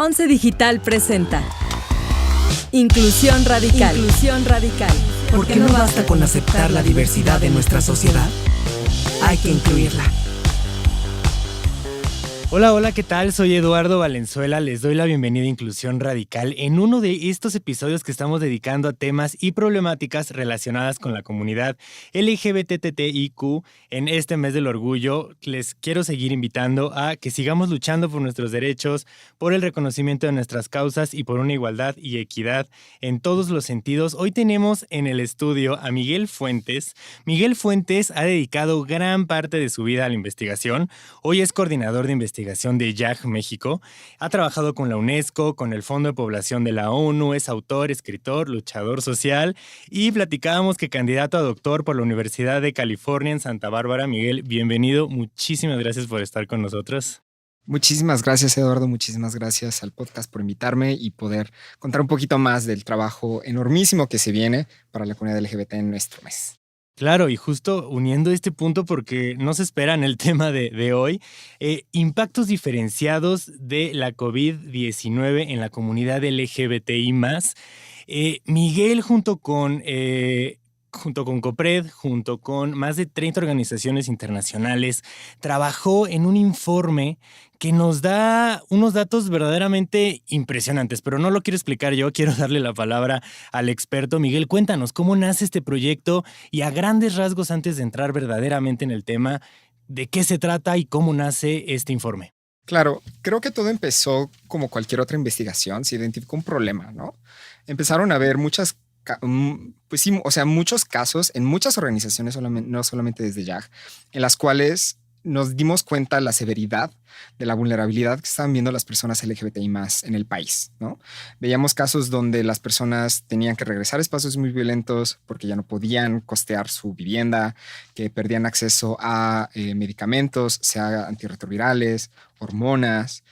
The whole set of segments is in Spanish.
Once Digital presenta Inclusión Radical. Inclusión Radical. ¿Por qué no basta con aceptar la diversidad de nuestra sociedad? Hay que incluirla. Hola, ¿qué tal? Soy Eduardo Valenzuela, les doy la bienvenida a Inclusión Radical en uno de estos episodios que estamos dedicando a temas y problemáticas relacionadas con la comunidad LGBTTIQ. En este mes del orgullo les quiero seguir invitando a que sigamos luchando por nuestros derechos, por el reconocimiento de nuestras causas y por una igualdad y equidad en todos los sentidos. Hoy tenemos en el estudio a Miguel Fuentes. Miguel Fuentes ha dedicado gran parte de su vida a la investigación. Hoy es coordinador de investigación de YAG México. Ha trabajado con la UNESCO, con el Fondo de Población de la ONU, es autor, escritor, luchador social y platicábamos que candidato a doctor por la Universidad de California en Santa Bárbara. Miguel, bienvenido. Muchísimas gracias por estar con nosotros. Muchísimas gracias, Eduardo. Muchísimas gracias al podcast por invitarme y poder contar un poquito más del trabajo enormísimo que se viene para la comunidad LGBT en nuestro mes. Claro, y justo uniendo este punto porque no se espera en el tema de hoy, impactos diferenciados de la COVID-19 en la comunidad LGBTI+. Miguel junto con COPRED, junto con más de 30 organizaciones internacionales, trabajó en un informe que nos da unos datos verdaderamente impresionantes, pero no lo quiero explicar yo, quiero darle la palabra al experto. Miguel, cuéntanos cómo nace este proyecto y a grandes rasgos, antes de entrar verdaderamente en el tema, de qué se trata y cómo nace este informe. Claro, creo que todo empezó como cualquier otra investigación, se identificó un problema, ¿no? Empezaron a haber muchos casos en muchas organizaciones, no solamente desde YAG, en las cuales nos dimos cuenta de la severidad de la vulnerabilidad que estaban viendo las personas LGBTI+ en el país, ¿no? Veíamos casos donde las personas tenían que regresar a espacios muy violentos porque ya no podían costear su vivienda, que perdían acceso a medicamentos, sea antirretrovirales, hormonas.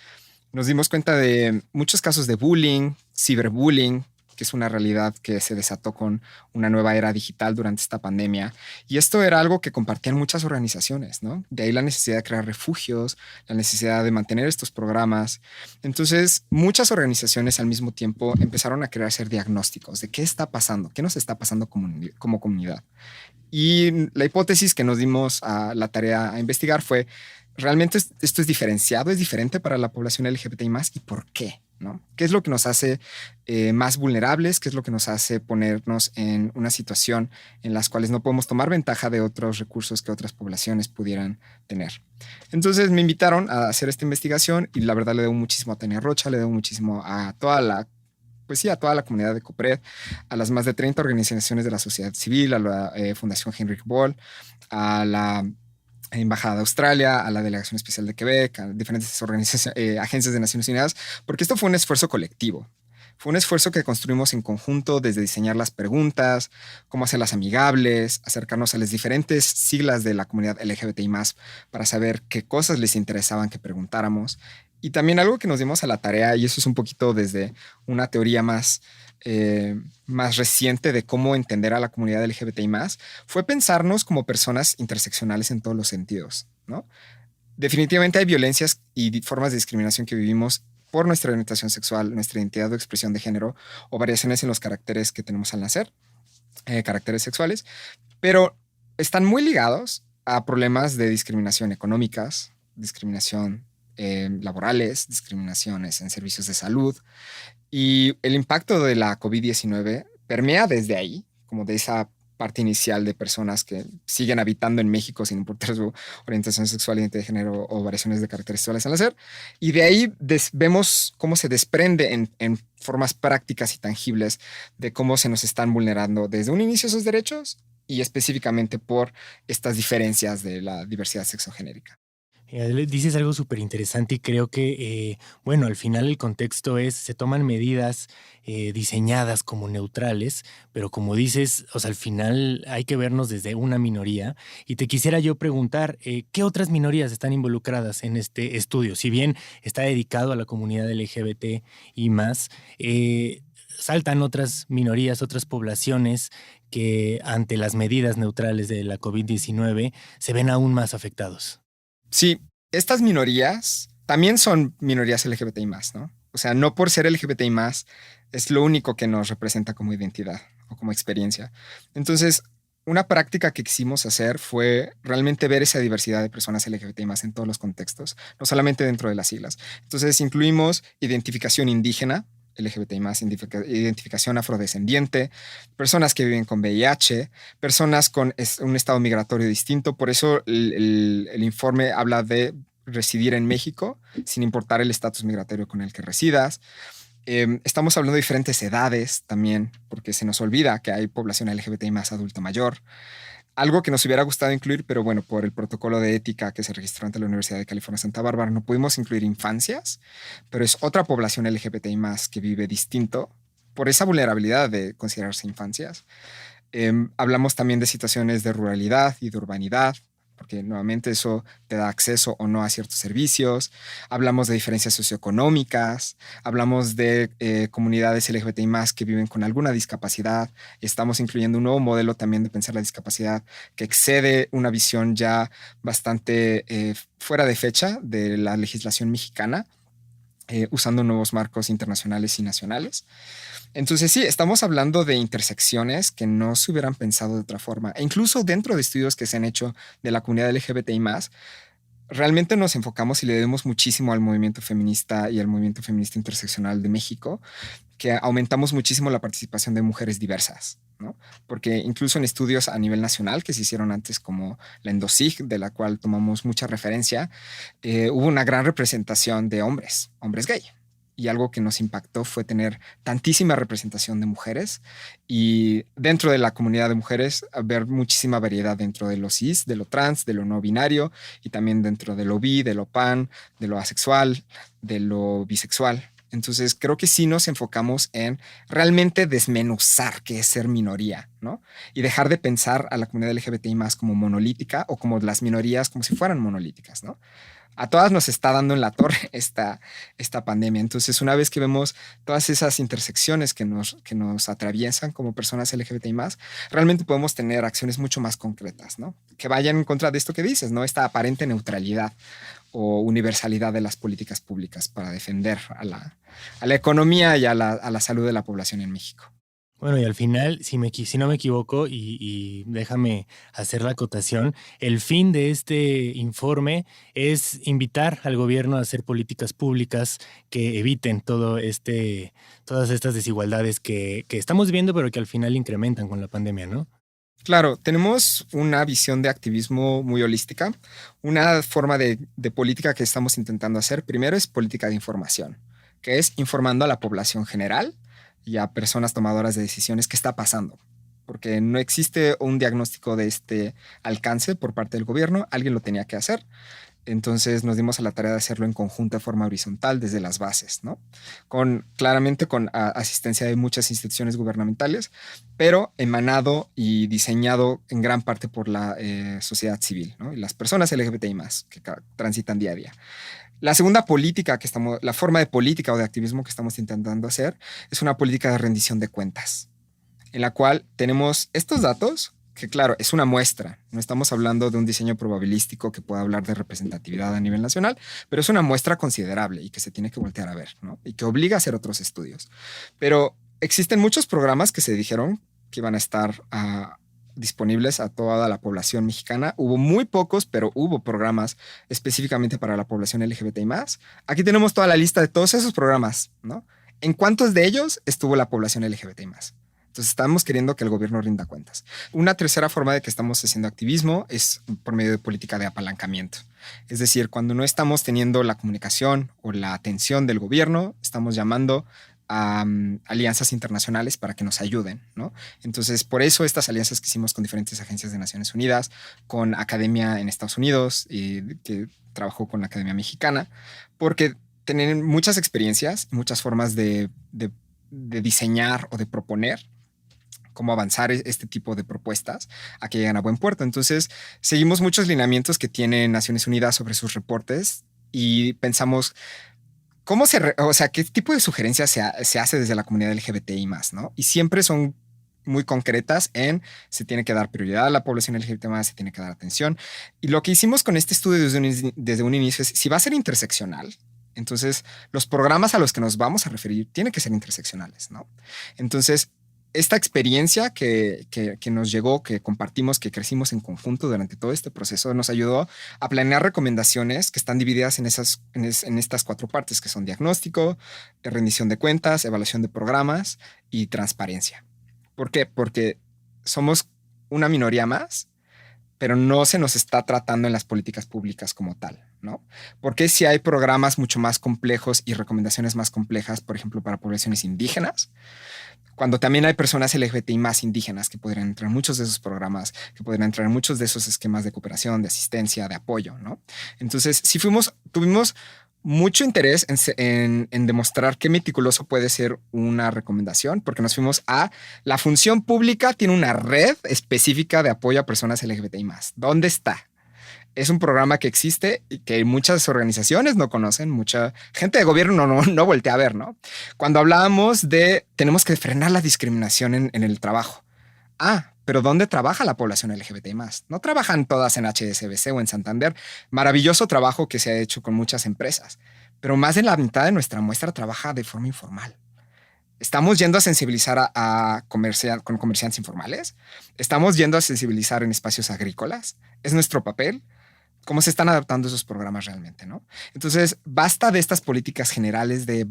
Nos dimos cuenta de muchos casos de bullying, ciberbullying, que es una realidad que se desató con una nueva era digital durante esta pandemia. Y esto era algo que compartían muchas organizaciones, ¿no? De ahí la necesidad de crear refugios, la necesidad de mantener estos programas. Entonces, muchas organizaciones al mismo tiempo empezaron a querer hacer diagnósticos de qué está pasando, qué nos está pasando como comunidad. Y la hipótesis que nos dimos a la tarea a investigar fue, ¿realmente esto es diferenciado, es diferente para la población LGBTI+? ¿Y por qué? ¿No? ¿Qué es lo que nos hace más vulnerables? ¿Qué es lo que nos hace ponernos en una situación en las cuales no podemos tomar ventaja de otros recursos que otras poblaciones pudieran tener? Entonces me invitaron a hacer esta investigación y la verdad le debo muchísimo a Tania Rocha, le debo muchísimo a toda la comunidad de COPRED, a las más de 30 organizaciones de la sociedad civil, a la Fundación Heinrich Böll, a la Embajada de Australia, a la Delegación Especial de Quebec, a diferentes agencias de Naciones Unidas, porque esto fue un esfuerzo colectivo. Fue un esfuerzo que construimos en conjunto desde diseñar las preguntas, cómo hacerlas amigables, acercarnos a las diferentes siglas de la comunidad LGBTI+, para saber qué cosas les interesaban que preguntáramos. Y también algo que nos dimos a la tarea, y eso es un poquito desde una teoría más reciente de cómo entender a la comunidad LGBTI+, fue pensarnos como personas interseccionales en todos los sentidos, ¿no? Definitivamente hay violencias y formas de discriminación que vivimos por nuestra orientación sexual, nuestra identidad o expresión de género o variaciones en los caracteres que tenemos al nacer, caracteres sexuales, pero están muy ligados a problemas de discriminación económicas, discriminación laborales, discriminaciones en servicios de salud. Y el impacto de la COVID-19 permea desde ahí, como de esa parte inicial de personas que siguen habitando en México sin importar su orientación sexual, identidad de género o variaciones de caracteres sexuales al nacer. Y de ahí vemos cómo se desprende en formas prácticas y tangibles de cómo se nos están vulnerando desde un inicio esos derechos y específicamente por estas diferencias de la diversidad sexogenérica. Dices algo súper interesante y creo que, al final el contexto es, se toman medidas diseñadas como neutrales, pero como dices, o sea, al final hay que vernos desde una minoría. Y te quisiera yo preguntar, ¿qué otras minorías están involucradas en este estudio? Si bien está dedicado a la comunidad LGBT y más, saltan otras minorías, otras poblaciones que ante las medidas neutrales de la COVID-19 se ven aún más afectados. Sí, estas minorías también son minorías LGBTI+, ¿no? O sea, no por ser LGBTI más es lo único que nos representa como identidad o como experiencia. Entonces, una práctica que quisimos hacer fue realmente ver esa diversidad de personas LGBTI más en todos los contextos, no solamente dentro de las siglas. Entonces, incluimos identificación indígena, LGBTI más, identificación afrodescendiente, personas que viven con VIH, personas con un estado migratorio distinto. Por eso el informe habla de residir en México sin importar el estatus migratorio con el que residas. Estamos hablando de diferentes edades también, porque se nos olvida que hay población LGBTI más adulta mayor. Algo que nos hubiera gustado incluir, pero bueno, por el protocolo de ética que se registró ante la Universidad de California, Santa Bárbara, no pudimos incluir infancias, pero es otra población LGBTI más que vive distinto por esa vulnerabilidad de considerarse infancias. Hablamos también de situaciones de ruralidad y de urbanidad, porque nuevamente eso te da acceso o no a ciertos servicios. Hablamos de diferencias socioeconómicas, hablamos de comunidades LGBTI más que viven con alguna discapacidad. Estamos incluyendo un nuevo modelo también de pensar la discapacidad que excede una visión ya bastante fuera de fecha de la legislación mexicana, usando nuevos marcos internacionales y nacionales. Entonces sí, estamos hablando de intersecciones que no se hubieran pensado de otra forma. E incluso dentro de estudios que se han hecho de la comunidad LGBTI+, realmente nos enfocamos y le debemos muchísimo al movimiento feminista y al movimiento feminista interseccional de México, que aumentamos muchísimo la participación de mujeres diversas, ¿no? Porque incluso en estudios a nivel nacional que se hicieron antes, como la ENDOSIG, de la cual tomamos mucha referencia, hubo una gran representación de hombres gay. Y algo que nos impactó fue tener tantísima representación de mujeres y dentro de la comunidad de mujeres ver muchísima variedad dentro de lo cis, de lo trans, de lo no binario y también dentro de lo bi, de lo pan, de lo asexual, de lo bisexual. Entonces creo que sí nos enfocamos en realmente desmenuzar qué es ser minoría, ¿no? Y dejar de pensar a la comunidad LGBTI más como monolítica o como las minorías como si fueran monolíticas, ¿no? A todas nos está dando en la torre esta pandemia. Entonces, una vez que vemos todas esas intersecciones que nos atraviesan como personas LGBTI+, realmente podemos tener acciones mucho más concretas, ¿no? Que vayan en contra de esto que dices, ¿no? Esta aparente neutralidad o universalidad de las políticas públicas para defender a la economía y a la salud de la población en México. Bueno, y al final, si no me equivoco, y déjame hacer la acotación, el fin de este informe es invitar al gobierno a hacer políticas públicas que eviten todas estas desigualdades que estamos viendo, pero que al final incrementan con la pandemia, ¿no? Claro, tenemos una visión de activismo muy holística. Una forma de política que estamos intentando hacer primero es política de información, que es informando a la población general y a personas tomadoras de decisiones qué está pasando, porque no existe un diagnóstico de este alcance por parte del gobierno, alguien lo tenía que hacer. Entonces nos dimos a la tarea de hacerlo en conjunto de forma horizontal desde las bases, ¿no? Claramente con asistencia de muchas instituciones gubernamentales, pero emanado y diseñado en gran parte por la sociedad civil, ¿no? Y las personas LGBTI más que transitan día a día. La segunda política la forma de política o de activismo que estamos intentando hacer es una política de rendición de cuentas, en la cual tenemos estos datos, que claro, es una muestra. No estamos hablando de un diseño probabilístico que pueda hablar de representatividad a nivel nacional, pero es una muestra considerable y que se tiene que voltear a ver, ¿no? Y que obliga a hacer otros estudios. Pero existen muchos programas que se dijeron que iban a estar disponibles a toda la población mexicana. Hubo muy pocos, pero hubo programas específicamente para la población LGBTI+. Aquí tenemos toda la lista de todos esos programas, ¿no? ¿En cuántos de ellos estuvo la población LGBTI+? Entonces estamos queriendo que el gobierno rinda cuentas. Una tercera forma de que estamos haciendo activismo es por medio de política de apalancamiento. Es decir, cuando no estamos teniendo la comunicación o la atención del gobierno, estamos llamando a alianzas internacionales para que nos ayuden, ¿no? Entonces, por eso estas alianzas que hicimos con diferentes agencias de Naciones Unidas, con academia en Estados Unidos, que trabajó con la Academia Mexicana, porque tienen muchas experiencias, muchas formas de diseñar o de proponer cómo avanzar este tipo de propuestas a que lleguen a buen puerto. Entonces, seguimos muchos lineamientos que tiene Naciones Unidas sobre sus reportes y pensamos qué tipo de sugerencias se hace desde la comunidad LGBTI+, ¿no? Y siempre son muy concretas se tiene que dar prioridad a la población LGBTI+, se tiene que dar atención. Y lo que hicimos con este estudio desde un inicio es, si va a ser interseccional, Entonces, los programas a los que nos vamos a referir tienen que ser interseccionales, ¿no? Entonces, esta experiencia que nos llegó, que compartimos, que crecimos en conjunto durante todo este proceso, nos ayudó a planear recomendaciones que están divididas en estas 4 partes, que son diagnóstico, rendición de cuentas, evaluación de programas y transparencia. ¿Por qué? Porque somos una minoría más, pero no se nos está tratando en las políticas públicas como tal, ¿no? Porque si hay programas mucho más complejos y recomendaciones más complejas, por ejemplo, para poblaciones indígenas, cuando también hay personas LGBTI más indígenas que podrían entrar en muchos de esos programas, que podrían entrar en muchos de esos esquemas de cooperación, de asistencia, de apoyo, ¿no? Entonces, sí tuvimos mucho interés en demostrar qué meticuloso puede ser una recomendación, porque nos fuimos a la función pública tiene una red específica de apoyo a personas LGBTI más. ¿Dónde está? Es un programa que existe y que muchas organizaciones no conocen, mucha gente de gobierno no voltea a ver, ¿no? Cuando hablábamos de tenemos que frenar la discriminación en el trabajo. Pero ¿dónde trabaja la población LGBTI más? No trabajan todas en HSBC o en Santander. Maravilloso trabajo que se ha hecho con muchas empresas, pero más de la mitad de nuestra muestra trabaja de forma informal. Estamos yendo a sensibilizar con comerciantes informales. Estamos yendo a sensibilizar en espacios agrícolas. Es nuestro papel. ¿Cómo se están adaptando esos programas realmente, no? Entonces, basta de estas políticas generales de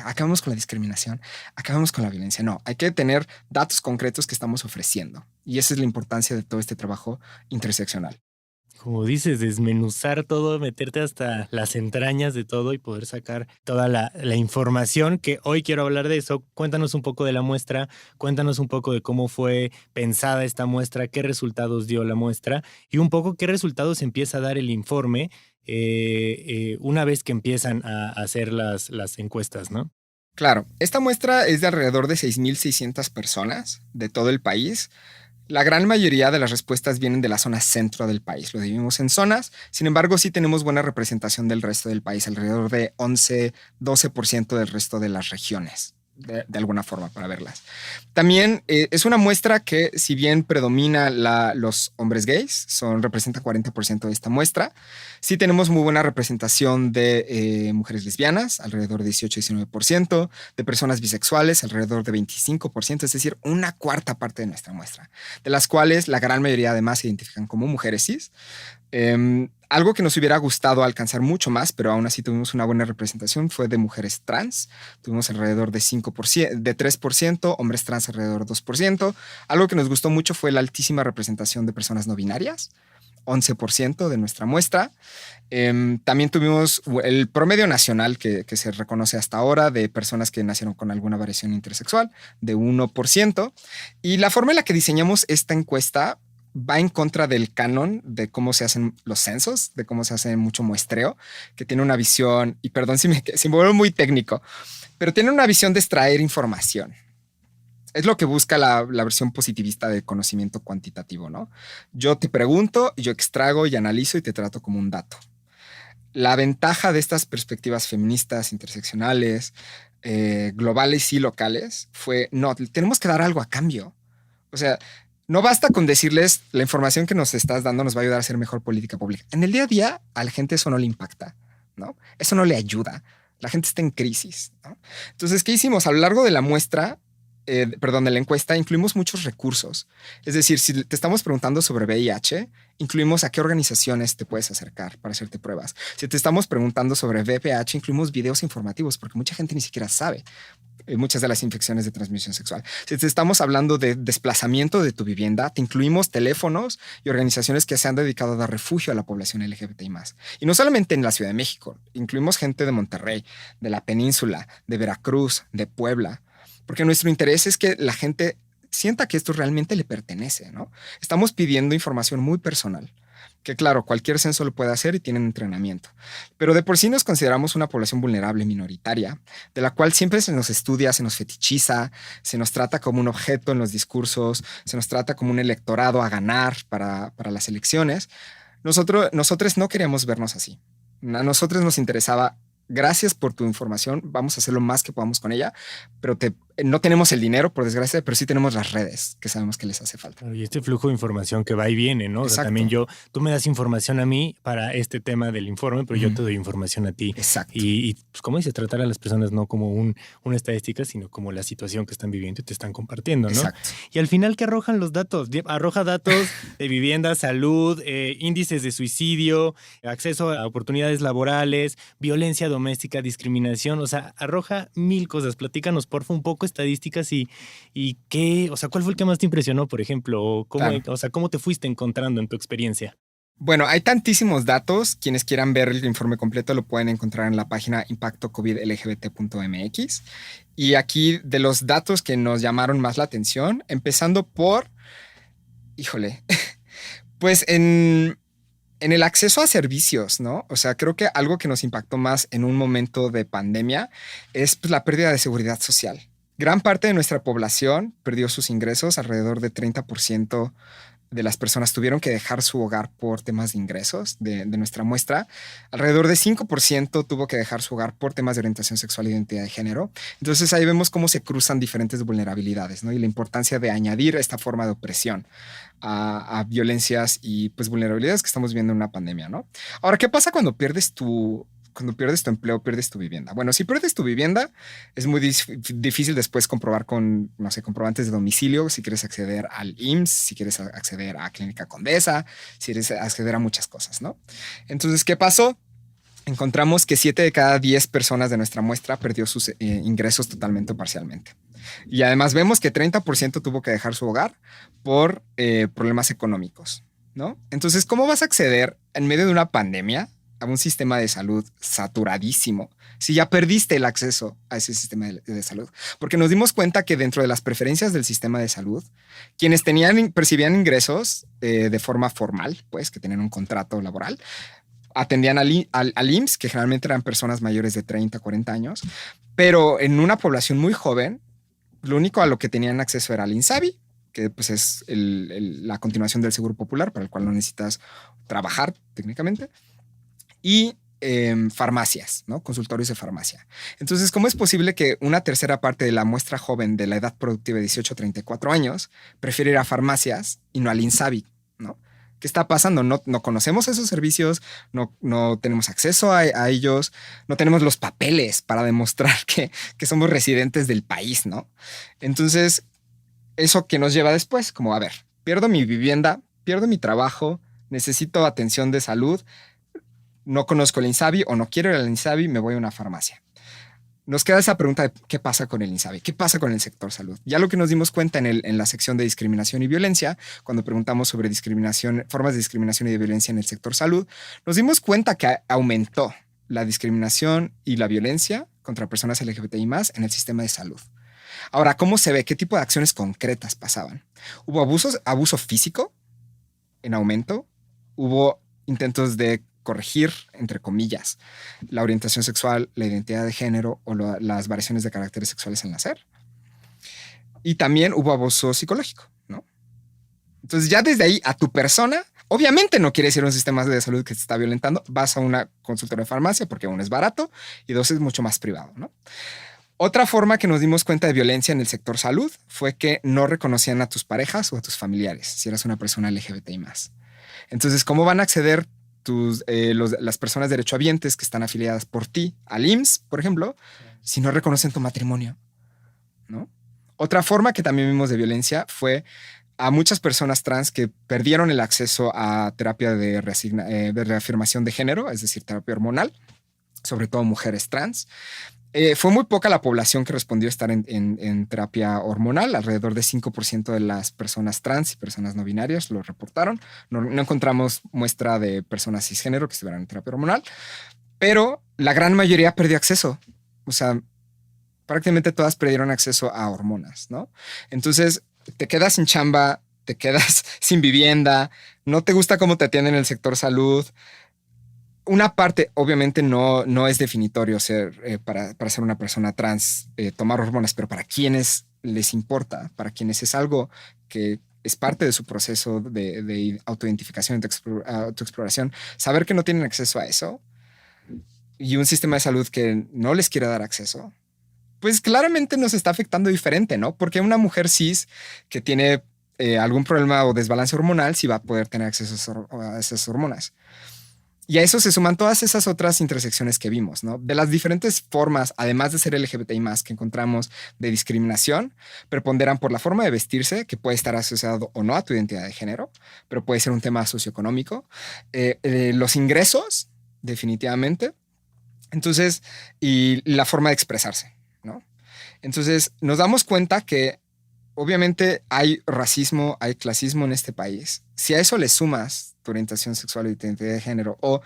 acabemos con la discriminación, acabemos con la violencia. No, hay que tener datos concretos que estamos ofreciendo. Y esa es la importancia de todo este trabajo interseccional. Como dices, desmenuzar todo, meterte hasta las entrañas de todo y poder sacar toda la información, que hoy quiero hablar de eso. Cuéntanos un poco de la muestra, cuéntanos un poco de cómo fue pensada esta muestra, qué resultados dio la muestra y un poco qué resultados empieza a dar el informe una vez que empiezan a hacer las encuestas, ¿no? Claro, esta muestra es de alrededor de 6,600 personas de todo el país. La gran mayoría de las respuestas vienen de la zona centro del país. Lo dividimos en zonas. Sin embargo, sí tenemos buena representación del resto del país, alrededor de 11-12% del resto de las regiones, de alguna forma, para verlas. También es una muestra que, si bien predomina los hombres gays, representa 40% de esta muestra, sí tenemos muy buena representación de mujeres lesbianas, alrededor de 18-19%, de personas bisexuales, alrededor de 25%, es decir, una cuarta parte de nuestra muestra, de las cuales la gran mayoría además se identifican como mujeres cis. Algo que nos hubiera gustado alcanzar mucho más, pero aún así tuvimos una buena representación, fue de mujeres trans. Tuvimos alrededor de 3%, hombres trans alrededor de 2%. Algo que nos gustó mucho fue la altísima representación de personas no binarias, 11% de nuestra muestra. También tuvimos el promedio nacional que se reconoce hasta ahora de personas que nacieron con alguna variación intersexual, de 1%. Y la forma en la que diseñamos esta encuesta va en contra del canon de cómo se hacen los censos, de cómo se hace mucho muestreo, que tiene una visión, y perdón si me vuelvo muy técnico, pero tiene una visión de extraer información. Es lo que busca la versión positivista de conocimiento cuantitativo, ¿no? Yo te pregunto, yo extraigo y analizo y te trato como un dato. La ventaja de estas perspectivas feministas, interseccionales, globales y locales fue, no, tenemos que dar algo a cambio. O sea, no basta con decirles la información que nos estás dando nos va a ayudar a hacer mejor política pública. En el día a día, a la gente eso no le impacta, ¿no? Eso no le ayuda. La gente está en crisis, ¿no? Entonces, ¿qué hicimos? A lo largo de la muestra, de la encuesta, incluimos muchos recursos. Es decir, si te estamos preguntando sobre VIH, incluimos a qué organizaciones te puedes acercar para hacerte pruebas. Si te estamos preguntando sobre VPH, incluimos videos informativos porque mucha gente ni siquiera sabe muchas de las infecciones de transmisión sexual. Si te estamos hablando de desplazamiento de tu vivienda, te incluimos teléfonos y organizaciones que se han dedicado a dar refugio a la población LGBTI+. Y no solamente en la Ciudad de México, incluimos gente de Monterrey, de la península, de Veracruz, de Puebla, porque nuestro interés es que la gente sienta que esto realmente le pertenece, ¿no? Estamos pidiendo información muy personal, que claro, cualquier censo lo puede hacer y tienen entrenamiento. Pero de por sí nos consideramos una población vulnerable minoritaria, de la cual siempre se nos estudia, se nos fetichiza, se nos trata como un objeto en los discursos, se nos trata como un electorado a ganar para las elecciones. Nosotros no queríamos vernos así. A nosotros nos interesaba, gracias por tu información, vamos a hacer lo más que podamos con ella pero no tenemos el dinero, por desgracia, pero sí tenemos las redes que sabemos que les hace falta. Y este flujo de información que va y viene, ¿no? O sea, también tú me das información a mí para este tema del informe, pero yo te doy información a ti. Exacto. Y pues, como dices, tratar a las personas no como una estadística, sino como la situación que están viviendo y te están compartiendo, ¿no? Exacto. Y al final, ¿qué arrojan los datos? Arroja datos de vivienda, salud, índices de suicidio, acceso a oportunidades laborales, violencia doméstica, discriminación, o sea, arroja 1000 cosas. Platícanos, porfa, un poco estadísticas y qué, o sea, ¿cuál fue el que más te impresionó, por ejemplo? O sea, ¿cómo te fuiste encontrando en tu experiencia? Bueno, hay tantísimos datos. Quienes quieran ver el informe completo lo pueden encontrar en la página impactocovidlgbt.mx. Y aquí de los datos que nos llamaron más la atención, empezando por, pues en el acceso a servicios, ¿no? O sea, creo que algo que nos impactó más en un momento de pandemia es pues, la pérdida de seguridad social. Gran parte de nuestra población perdió sus ingresos, alrededor de 30% de las personas tuvieron que dejar su hogar por temas de ingresos de nuestra muestra. Alrededor de 5% tuvo que dejar su hogar por temas de orientación sexual e identidad de género. Entonces ahí vemos cómo se cruzan diferentes vulnerabilidades, ¿no? Y la importancia de añadir esta forma de opresión a violencias y pues vulnerabilidades que estamos viendo en una pandemia, ¿no? Ahora, ¿qué pasa cuando pierdes tu empleo, pierdes tu vivienda? Bueno, si pierdes tu vivienda, es muy difícil después comprobar con, no sé, comprobantes de domicilio, si quieres acceder al IMSS, si quieres acceder a Clínica Condesa, si quieres acceder a muchas cosas, ¿no? Entonces, ¿qué pasó? Encontramos que 7 de cada 10 personas de nuestra muestra perdió sus ingresos totalmente o parcialmente. Y además vemos que 30% tuvo que dejar su hogar por problemas económicos, ¿no? Entonces, ¿cómo vas a acceder en medio de una pandemia a un sistema de salud saturadísimo si ya perdiste el acceso a ese sistema de salud? Porque nos dimos cuenta que dentro de las preferencias del sistema de salud, quienes percibían ingresos de forma formal, pues que tenían un contrato laboral, atendían al IMSS, que generalmente eran personas mayores de 30, 40 años, pero en una población muy joven, lo único a lo que tenían acceso era al INSABI, que pues es la continuación del Seguro Popular, para el cual no necesitas trabajar técnicamente, y farmacias, ¿no? Consultorios de farmacia. Entonces, ¿cómo es posible que una tercera parte de la muestra joven de la edad productiva de 18 a 34 años prefiere ir a farmacias y no al INSABI, ¿no? ¿Qué está pasando? No conocemos esos servicios, no tenemos acceso a ellos, no tenemos los papeles para demostrar que somos residentes del país, ¿no? Entonces, eso que nos lleva después, como, a ver, pierdo mi vivienda, pierdo mi trabajo, necesito atención de salud, no conozco el INSABI o no quiero ir al INSABI, me voy a una farmacia. Nos queda esa pregunta de qué pasa con el INSABI, qué pasa con el sector salud. Ya lo que nos dimos cuenta en la sección de discriminación y violencia, cuando preguntamos sobre formas de discriminación y de violencia en el sector salud, nos dimos cuenta que aumentó la discriminación y la violencia contra personas LGBTI+ en el sistema de salud. Ahora, ¿cómo se ve? ¿Qué tipo de acciones concretas pasaban? Hubo abuso físico en aumento, hubo intentos de corregir, entre comillas, la orientación sexual, la identidad de género o las variaciones de caracteres sexuales al nacer. Y también hubo abuso psicológico, ¿no? Entonces ya desde ahí a tu persona, obviamente no quieres ir a un sistema de salud que te está violentando, vas a una consultora de farmacia porque uno es barato y dos es mucho más privado, ¿no? Otra forma que nos dimos cuenta de violencia en el sector salud fue que no reconocían a tus parejas o a tus familiares si eras una persona LGBTI+. Entonces, ¿cómo van a acceder las personas derechohabientes que están afiliadas por ti al IMSS, por ejemplo, si no reconocen tu matrimonio, ¿no? Otra forma que también vimos de violencia fue a muchas personas trans que perdieron el acceso a terapia de reafirmación de género, es decir, terapia hormonal, sobre todo mujeres trans. Fue muy poca la población que respondió a estar en terapia hormonal. Alrededor de 5% de las personas trans y personas no binarias lo reportaron. No encontramos muestra de personas cisgénero que estuvieran en terapia hormonal, pero la gran mayoría perdió acceso. O sea, prácticamente todas perdieron acceso a hormonas, ¿no? Entonces, te quedas sin chamba, te quedas sin vivienda, no te gusta cómo te atienden en el sector salud. Una parte, obviamente, no es definitorio ser para ser una persona trans, tomar hormonas, pero para quienes les importa, para quienes es algo que es parte de su proceso de autoidentificación, de autoexploración, saber que no tienen acceso a eso y un sistema de salud que no les quiere dar acceso, pues claramente nos está afectando diferente, ¿no? Porque una mujer cis que tiene algún problema o desbalance hormonal sí va a poder tener acceso a esas hormonas. Y a eso se suman todas esas otras intersecciones que vimos, ¿no? De las diferentes formas, además de ser LGBTI+, que encontramos de discriminación, preponderan por la forma de vestirse, que puede estar asociado o no a tu identidad de género, pero puede ser un tema socioeconómico. Los ingresos, definitivamente. Entonces, y la forma de expresarse, ¿no? Entonces, nos damos cuenta que obviamente hay racismo, hay clasismo en este país. Si a eso le sumas tu orientación sexual o identidad de género o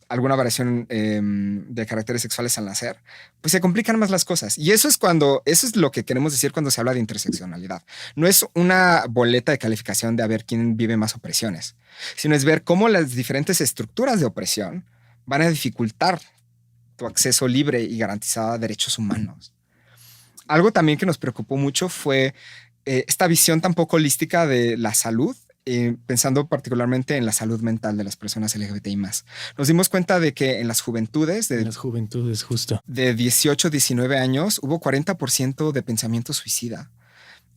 alguna variación de caracteres sexuales al nacer, pues se complican más las cosas. Y eso es lo que queremos decir cuando se habla de interseccionalidad. No es una boleta de calificación de a ver quién vive más opresiones, sino es ver cómo las diferentes estructuras de opresión van a dificultar tu acceso libre y garantizado a derechos humanos. Algo también que nos preocupó mucho fue esta visión tan poco holística de la salud, pensando particularmente en la salud mental de las personas LGBTI+. Nos dimos cuenta de que en las juventudes, justo. De 18 a 19 años, hubo 40% de pensamiento suicida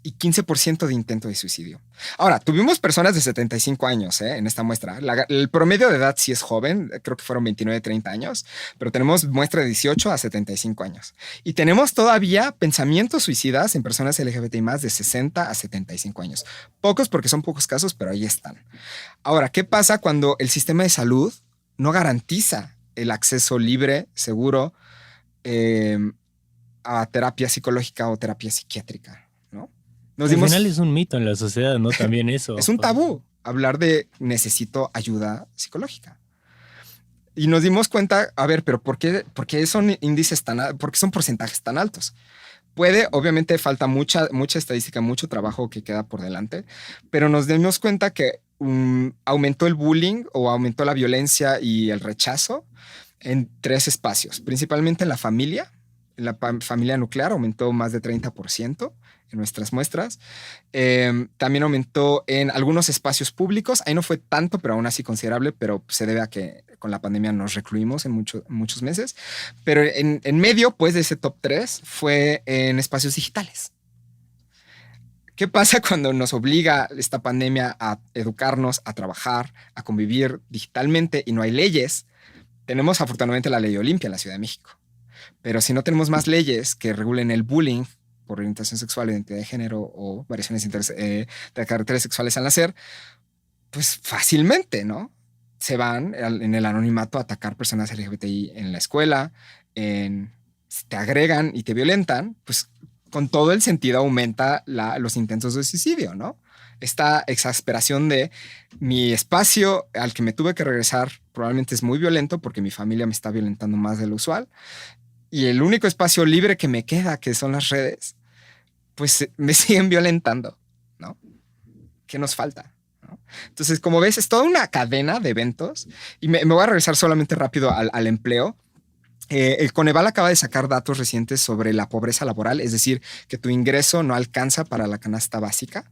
y 15% de intento de suicidio. Ahora, tuvimos personas de 75 años en esta muestra. El promedio de edad sí es joven, creo que fueron 29, 30 años, pero tenemos muestra de 18 a 75 años. Y tenemos todavía pensamientos suicidas en personas LGBTI+, de 60 a 75 años. Pocos porque son pocos casos, pero ahí están. Ahora, ¿qué pasa cuando el sistema de salud no garantiza el acceso libre, seguro, a terapia psicológica o terapia psiquiátrica? Al final es un mito en la sociedad, ¿no? También eso. Es un tabú hablar de necesito ayuda psicológica. Y nos dimos cuenta, a ver, pero ¿por qué son índices por qué son porcentajes tan altos? Obviamente falta mucha estadística, mucho trabajo que queda por delante, pero nos dimos cuenta que aumentó el bullying o aumentó la violencia y el rechazo en 3 espacios, principalmente en la familia. En la familia nuclear aumentó más de 30% en nuestras muestras. También aumentó en algunos espacios públicos. Ahí no fue tanto, pero aún así considerable, pero se debe a que con la pandemia nos recluimos en muchos meses. Pero en medio, pues, de ese top 3 fue en espacios digitales. ¿Qué pasa cuando nos obliga esta pandemia a educarnos, a trabajar, a convivir digitalmente y no hay leyes? Tenemos afortunadamente la ley Olimpia en la Ciudad de México. Pero si no tenemos más leyes que regulen el bullying por orientación sexual, identidad de género o variaciones de caracteres sexuales al nacer, pues fácilmente, ¿no? Se van en el anonimato a atacar personas LGBTI en la escuela, si te agregan y te violentan, pues con todo el sentido aumenta los intentos de suicidio, ¿no? Esta exasperación de mi espacio al que me tuve que regresar probablemente es muy violento porque mi familia me está violentando más de lo usual. Y el único espacio libre que me queda, que son las redes, pues me siguen violentando, ¿no? ¿Qué nos falta? ¿No? Entonces, como ves, es toda una cadena de eventos. Y me voy a regresar solamente rápido al empleo. El Coneval acaba de sacar datos recientes sobre la pobreza laboral, es decir, que tu ingreso no alcanza para la canasta básica.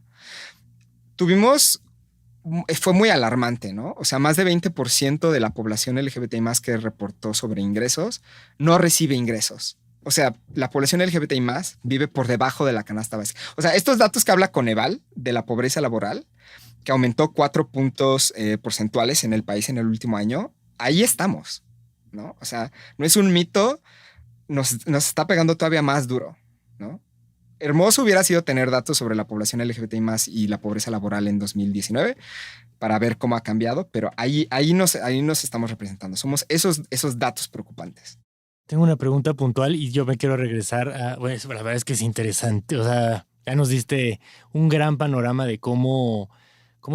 Fue muy alarmante, ¿no? O sea, más de 20% de la población LGBTI+ que reportó sobre ingresos no recibe ingresos. O sea, la población LGBTI+ vive por debajo de la canasta básica. O sea, estos datos que habla Coneval de la pobreza laboral, que aumentó 4 puntos porcentuales en el país en el último año, ahí estamos, ¿no? O sea, no es un mito, nos está pegando todavía más duro, ¿no? Hermoso hubiera sido tener datos sobre la población LGBTI+ y la pobreza laboral en 2019 para ver cómo ha cambiado, pero ahí nos estamos representando. Somos esos datos preocupantes. Tengo una pregunta puntual y yo me quiero regresar a... Bueno, la verdad es que es interesante. O sea, ya nos diste un gran panorama de cómo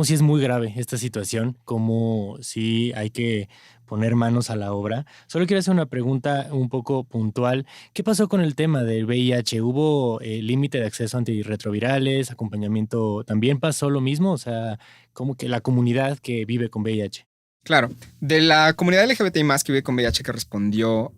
sí es muy grave esta situación, cómo sí hay que poner manos a la obra. Solo quiero hacer una pregunta un poco puntual. ¿Qué pasó con el tema del VIH? ¿Hubo límite de acceso a antirretrovirales, acompañamiento? ¿También pasó lo mismo? O sea, como que la comunidad que vive con VIH. Claro, de la comunidad LGBTI+ que vive con VIH que respondió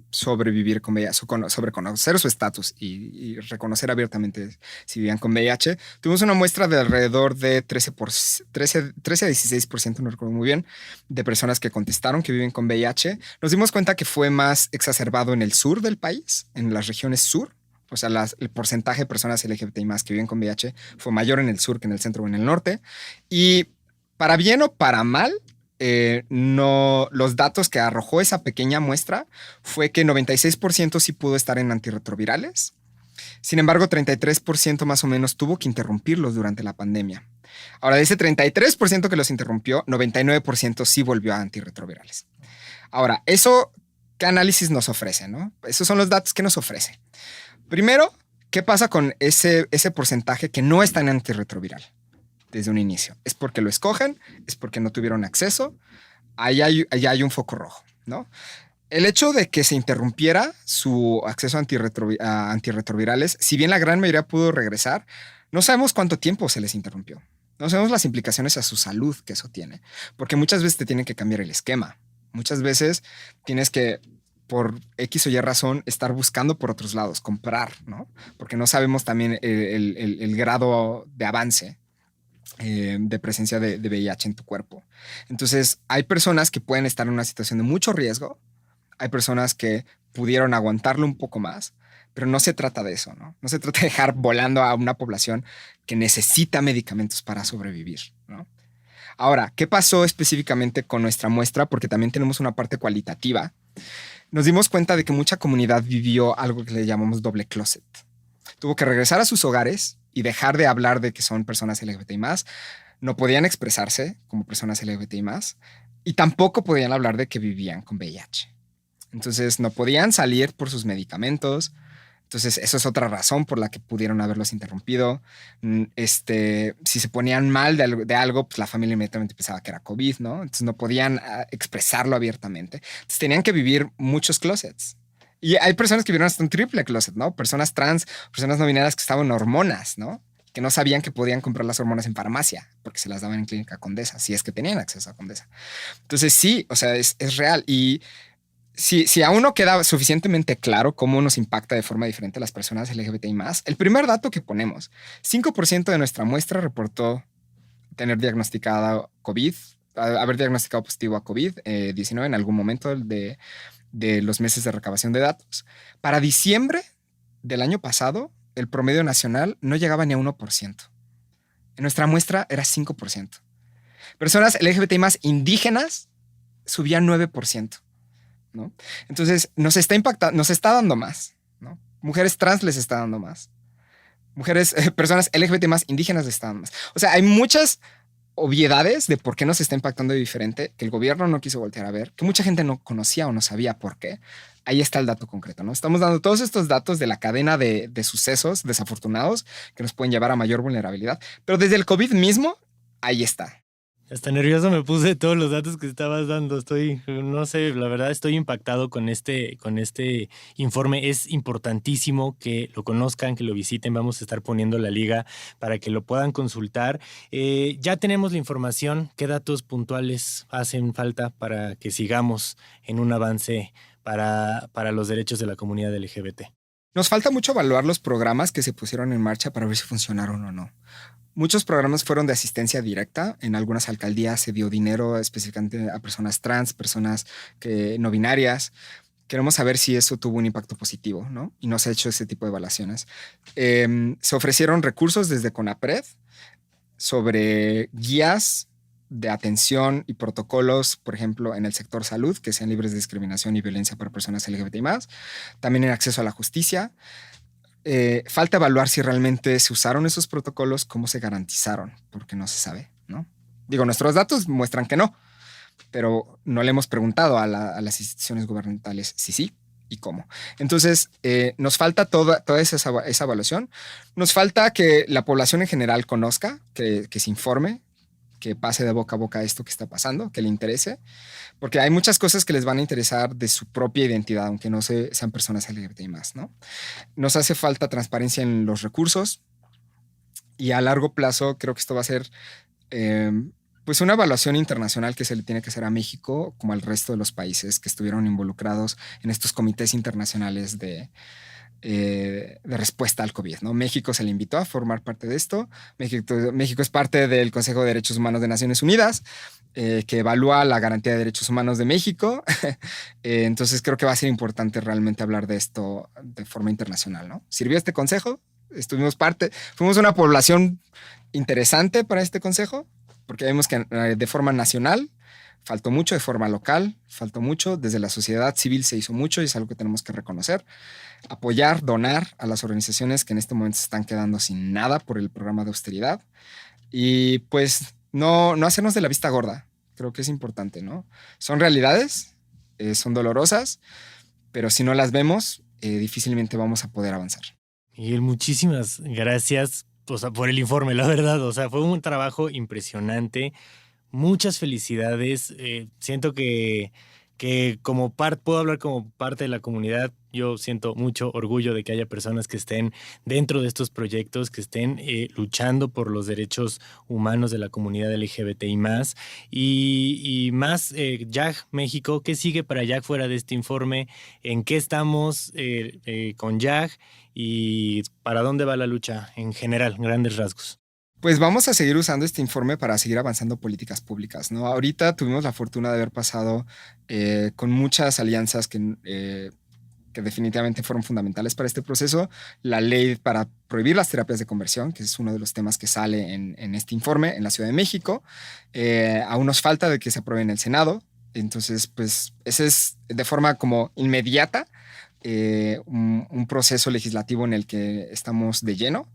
sobre vivir con VIH, sobre conocer su estatus y reconocer abiertamente si vivían con VIH, tuvimos una muestra de alrededor de 13 a 16%, no recuerdo muy bien, de personas que contestaron que viven con VIH. Nos dimos cuenta que fue más exacerbado en el sur del país, en las regiones sur, O sea, el porcentaje de personas LGBTI más que viven con VIH fue mayor en el sur que en el centro o en el norte. Y para bien o para mal, no, los datos que arrojó esa pequeña muestra fue que 96% sí pudo estar en antirretrovirales. Sin embargo, 33% más o menos tuvo que interrumpirlos durante la pandemia. Ahora, de ese 33% que los interrumpió, 99% sí volvió a antirretrovirales. Ahora, eso, ¿qué análisis nos ofrece, no? Esos son los datos que nos ofrece. Primero, ¿qué pasa con ese porcentaje que no está en antirretroviral desde un inicio? ¿Es porque lo escogen? ¿Es porque no tuvieron acceso? Ahí hay un foco rojo, ¿no? El hecho de que se interrumpiera su acceso a antirretrovirales, si bien la gran mayoría pudo regresar, no sabemos cuánto tiempo se les interrumpió. No sabemos las implicaciones a su salud que eso tiene, porque muchas veces te tienen que cambiar el esquema. Muchas veces tienes que, por X o Y razón, estar buscando por otros lados, comprar, ¿no? Porque no sabemos también el grado de avance de presencia de VIH en tu cuerpo. Entonces, hay personas que pueden estar en una situación de mucho riesgo. Hay personas que pudieron aguantarlo un poco más, pero no se trata de eso, ¿no? No se trata de dejar volando a una población que necesita medicamentos para sobrevivir, ¿no? Ahora, ¿qué pasó específicamente con nuestra muestra? Porque también tenemos una parte cualitativa. Nos dimos cuenta de que mucha comunidad vivió algo que le llamamos doble closet. Tuvo que regresar a sus hogares y dejar de hablar de que son personas LGBTI+. No podían expresarse como personas LGBTI+, y tampoco podían hablar de que vivían con VIH. Entonces no podían salir por sus medicamentos. Entonces eso es otra razón por la que pudieron haberlos interrumpido. Si se ponían mal de algo, pues la familia inmediatamente pensaba que era COVID, ¿no? Entonces no podían expresarlo abiertamente. Entonces tenían que vivir muchos closets. Y hay personas que vivieron hasta un triple closet, ¿no? Personas trans, personas no binarias que estaban en hormonas, ¿no? Que no sabían que podían comprar las hormonas en farmacia porque se las daban en Clínica Condesa, si es que tenían acceso a Condesa. Entonces sí, o sea, es real. Y si aún no queda suficientemente claro cómo nos impacta de forma diferente a las personas LGBTI+, el primer dato que ponemos, 5% de nuestra muestra reportó tener diagnosticado COVID, haber diagnosticado positivo a COVID-19 en algún momento de los meses de recabación de datos. Para diciembre del año pasado, el promedio nacional no llegaba ni a 1%. En nuestra muestra era 5%. Personas LGBTI+ indígenas subían 9%. ¿No? Entonces nos está impactando, nos está dando más, ¿no? Mujeres trans les está dando más. Personas LGBT más indígenas les está dando más. O sea, hay muchas obviedades de por qué nos está impactando de diferente, que el gobierno no quiso voltear a ver, que mucha gente no conocía o no sabía por qué. Ahí está el dato concreto, ¿no? Estamos dando todos estos datos de la cadena de sucesos desafortunados que nos pueden llevar a mayor vulnerabilidad. Pero desde el COVID mismo, ahí está. Hasta nervioso me puse de todos los datos que estabas dando. No sé, la verdad estoy impactado con este informe. Es importantísimo que lo conozcan, que lo visiten. Vamos a estar poniendo la liga para que lo puedan consultar. Ya tenemos la información. ¿Qué datos puntuales hacen falta para que sigamos en un avance para los derechos de la comunidad LGBT? Nos falta mucho evaluar los programas que se pusieron en marcha para ver si funcionaron o no. Muchos programas fueron de asistencia directa. En algunas alcaldías se dio dinero específicamente a personas trans, personas no binarias. Queremos saber si eso tuvo un impacto positivo, ¿no? Y no se ha hecho ese tipo de evaluaciones. Se ofrecieron recursos desde CONAPRED sobre guías de atención y protocolos, por ejemplo, en el sector salud, que sean libres de discriminación y violencia para personas LGBTI+. También en acceso a la justicia. Falta evaluar si realmente se usaron esos protocolos, cómo se garantizaron, porque no se sabe, ¿no? Digo, nuestros datos muestran que no, pero no le hemos preguntado a las instituciones gubernamentales si sí y cómo. Entonces, nos falta toda esa evaluación. Nos falta que la población en general conozca, que se informe, que pase de boca a boca esto que está pasando, que le interese, porque hay muchas cosas que les van a interesar de su propia identidad, aunque no sean personas LGBTI+, ¿no? Nos hace falta transparencia en los recursos y a largo plazo creo que esto va a ser pues una evaluación internacional que se le tiene que hacer a México como al resto de los países que estuvieron involucrados en estos comités internacionales respuesta al COVID, ¿no? México se le invitó a formar parte de esto. México es parte del Consejo de Derechos Humanos de Naciones Unidas, que evalúa la garantía de derechos humanos de México. Entonces creo que va a ser importante realmente hablar de esto de forma internacional, ¿no? Sirvió este consejo, fuimos una población interesante para este consejo, porque vemos que de forma nacional faltó mucho, de forma local faltó mucho, desde la sociedad civil se hizo mucho y es algo que tenemos que reconocer. Apoyar, donar a las organizaciones que en este momento se están quedando sin nada por el programa de austeridad y pues no hacernos de la vista gorda. Creo que es importante, ¿no? Son realidades, son dolorosas, pero si no las vemos, difícilmente vamos a poder avanzar. Miguel, muchísimas gracias por el informe, la verdad. Fue un trabajo impresionante. Muchas felicidades. Siento que puedo hablar como parte de la comunidad. Yo siento mucho orgullo de que haya personas que estén dentro de estos proyectos, que estén luchando por los derechos humanos de la comunidad LGBTI+. Y más, YAG México, ¿qué sigue para YAG fuera de este informe? ¿En qué estamos con YAG? ¿Y para dónde va la lucha en general, en grandes rasgos? Pues vamos a seguir usando este informe para seguir avanzando políticas públicas, ¿no? Ahorita tuvimos la fortuna de haber pasado con muchas alianzas que definitivamente fueron fundamentales para este proceso. La ley para prohibir las terapias de conversión, que es uno de los temas que sale en este informe en la Ciudad de México. Aún nos falta de que se apruebe en el Senado. Entonces, pues ese es de forma como inmediata un proceso legislativo en el que estamos de lleno.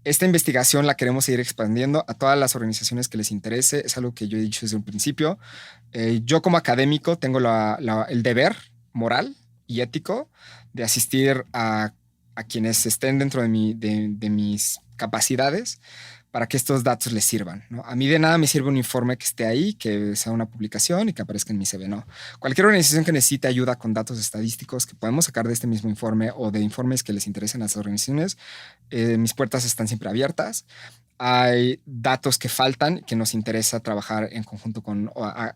Esta investigación la queremos seguir expandiendo a todas las organizaciones que les interese. Es algo que yo he dicho desde un principio. Yo como académico tengo el deber moral y ético de asistir a quienes estén dentro de mis capacidades para que estos datos les sirvan, ¿no? A mí de nada me sirve un informe que esté ahí, que sea una publicación y que aparezca en mi CV, no. Cualquier organización que necesite ayuda con datos estadísticos que podemos sacar de este mismo informe o de informes que les interesen a las organizaciones, mis puertas están siempre abiertas. Hay datos que faltan, que nos interesa trabajar en conjunto con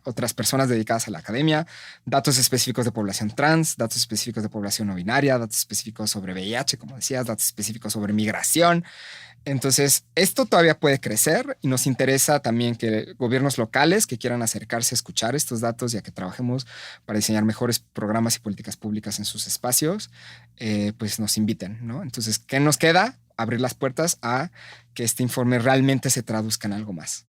otras personas dedicadas a la academia, datos específicos de población trans, datos específicos de población no binaria, datos específicos sobre VIH, como decías, datos específicos sobre migración. Entonces, esto todavía puede crecer y nos interesa también que gobiernos locales que quieran acercarse a escuchar estos datos y a que trabajemos para diseñar mejores programas y políticas públicas en sus espacios, pues nos inviten, ¿no? Entonces, ¿qué nos queda? Abrir las puertas a que este informe realmente se traduzca en algo más.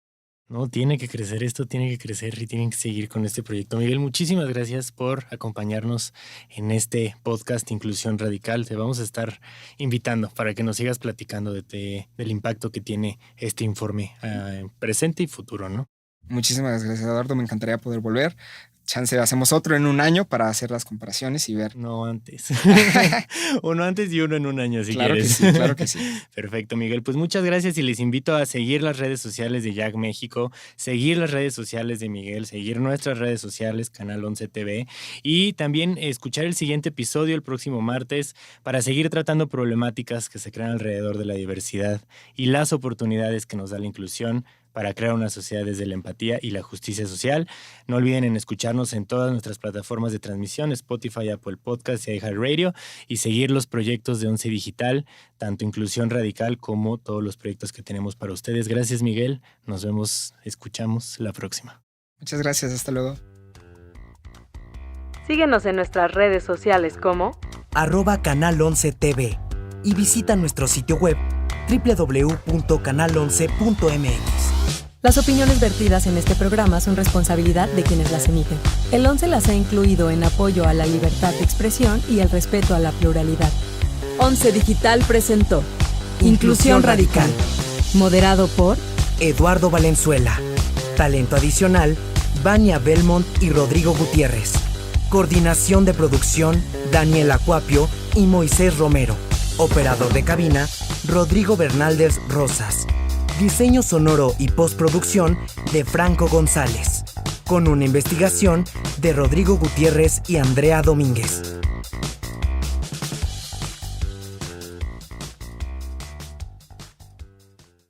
No, tiene que crecer esto, tiene que crecer y tienen que seguir con este proyecto. Miguel, muchísimas gracias por acompañarnos en este podcast Inclusión Radical. Te vamos a estar invitando para que nos sigas platicando del impacto que tiene este informe presente y futuro, ¿no? Muchísimas gracias, Eduardo. Me encantaría poder volver. Chance, hacemos otro en un año para hacer las comparaciones y ver. No antes. Uno antes y uno en un año, si claro quieres. Que sí, claro que sí. Perfecto, Miguel. Pues muchas gracias y les invito a seguir las redes sociales de YAG México, seguir las redes sociales de Miguel, seguir nuestras redes sociales, Canal 11 TV, y también escuchar el siguiente episodio el próximo martes para seguir tratando problemáticas que se crean alrededor de la diversidad y las oportunidades que nos da la inclusión para crear una sociedad desde la empatía y la justicia social. No olviden en escucharnos en todas nuestras plataformas de transmisión, Spotify, Apple Podcasts y iHeartRadio, y seguir los proyectos de 11 Digital, tanto Inclusión Radical como todos los proyectos que tenemos para ustedes. Gracias, Miguel. Nos vemos, escuchamos la próxima. Muchas gracias. Hasta luego. Síguenos en nuestras redes sociales como @Canal 11 TV y visita nuestro sitio web www.canal11.mx. Las opiniones vertidas en este programa son responsabilidad de quienes las emiten. El 11 las ha incluido en apoyo a la libertad de expresión y el respeto a la pluralidad. 11 Digital presentó Inclusión Radical, moderado por Eduardo Valenzuela. Talento adicional, Vania Belmont y Rodrigo Gutiérrez. Coordinación de producción, Daniel Acuapio y Moisés Romero. Operador de cabina, Rodrigo Bernaldez Rosas. Diseño sonoro y postproducción de Franco González. Con una investigación de Rodrigo Gutiérrez y Andrea Domínguez.